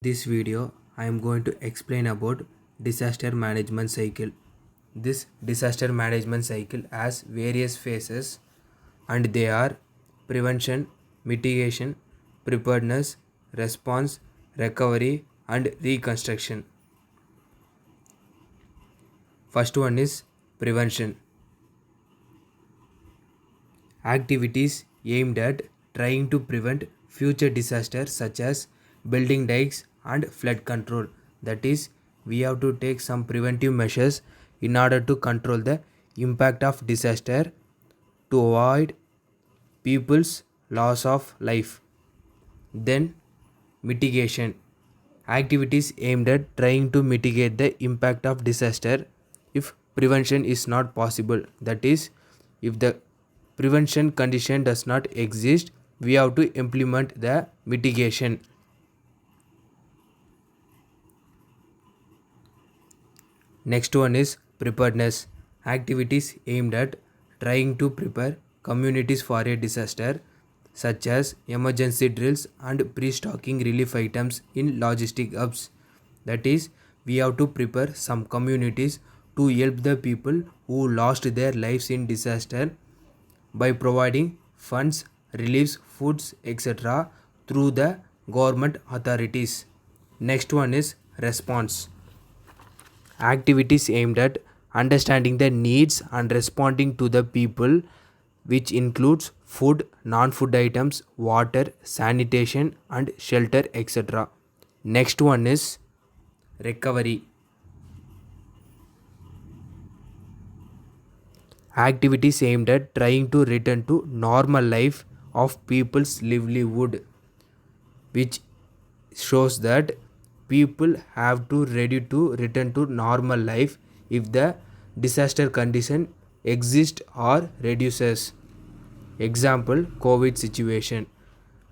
This video I am going to explain about disaster management cycle. This disaster management cycle has various phases and they are prevention, mitigation, preparedness, response, recovery and reconstruction. First one is prevention. Activities aimed at trying to prevent future disasters such as building dikes and flood control. That is, we have to take some preventive measures in order to control the impact of disaster to avoid people's loss of life. Then, mitigation. Activities aimed at trying to mitigate the impact of disaster if prevention is not possible. That is, if the prevention condition does not exist, we have to implement the mitigation. Next one is preparedness. Activities aimed at trying to prepare communities for a disaster, such as emergency drills and pre-stocking relief items in logistic hubs. That is, we have to prepare some communities to help the people who lost their lives in disaster by providing funds, reliefs, foods, etc. through the government authorities. Next one is response. Activities aimed at understanding the needs and responding to the people, which includes food, non-food items, water, sanitation and shelter, etc. Next one is recovery. Activities aimed at trying to return to normal life of people's livelihood, which shows that people have to ready to return to normal life if the disaster condition exists or reduces. Example, COVID situation.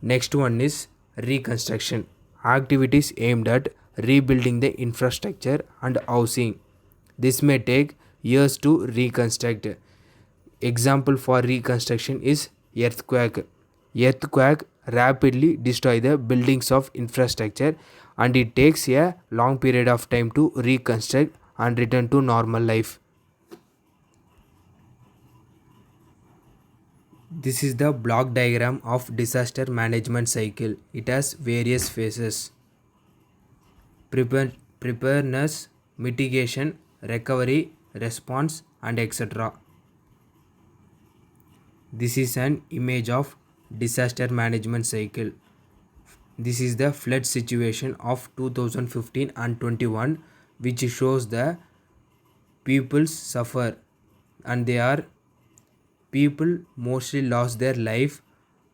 Next one is reconstruction. Activities aimed at rebuilding the infrastructure and housing. This may take years to reconstruct. Example for reconstruction is earthquake. Earthquake rapidly destroy the buildings of infrastructure and it takes a long period of time to reconstruct and return to normal life. This is the block diagram of disaster management cycle. It has various phases. Preparedness, mitigation, recovery, response and etc. This is an image of disaster management cycle. This is the flood situation of 2015 and 21, which shows the people suffer and they are people mostly lost their life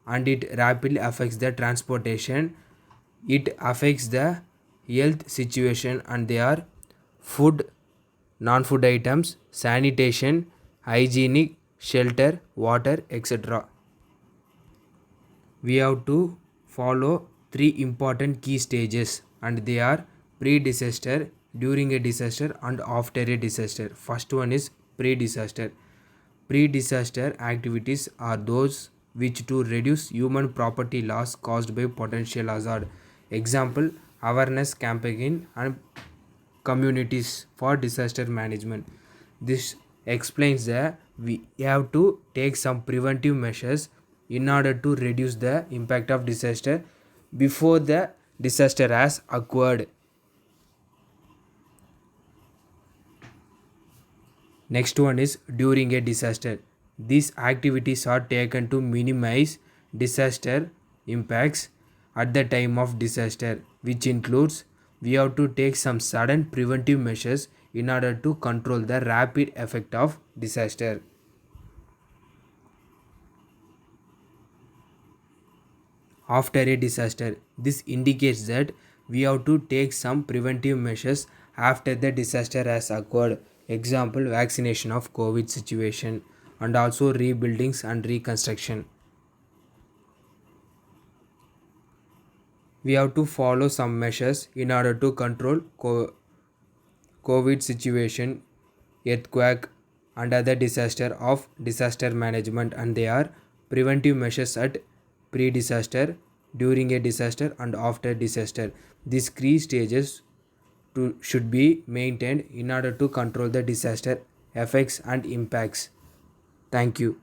and it rapidly affects the transportation. It affects the health situation and they are food, non-food items, sanitation, hygienic, shelter, water, etc. We have to follow three important key stages and they are pre-disaster, during a disaster and after a disaster. First one is pre-disaster. Pre-disaster activities are those which to reduce human property loss caused by potential hazard. Example, awareness campaign and communities for disaster management. This explains that we have to take some preventive measures in order to reduce the impact of disaster before the disaster has occurred. Next one is during a disaster. These activities are taken to minimize disaster impacts at the time of disaster, which includes we have to take some sudden preventive measures in order to control the rapid effect of disaster. After a disaster, this indicates that we have to take some preventive measures after the disaster has occurred. Example, vaccination of COVID situation and also rebuildings and reconstruction. We have to follow some measures in order to control COVID situation, earthquake and other disaster of disaster management, and they are preventive measures at pre-disaster, during a disaster and after disaster. These three stages should be maintained in order to control the disaster effects and impacts. Thank you.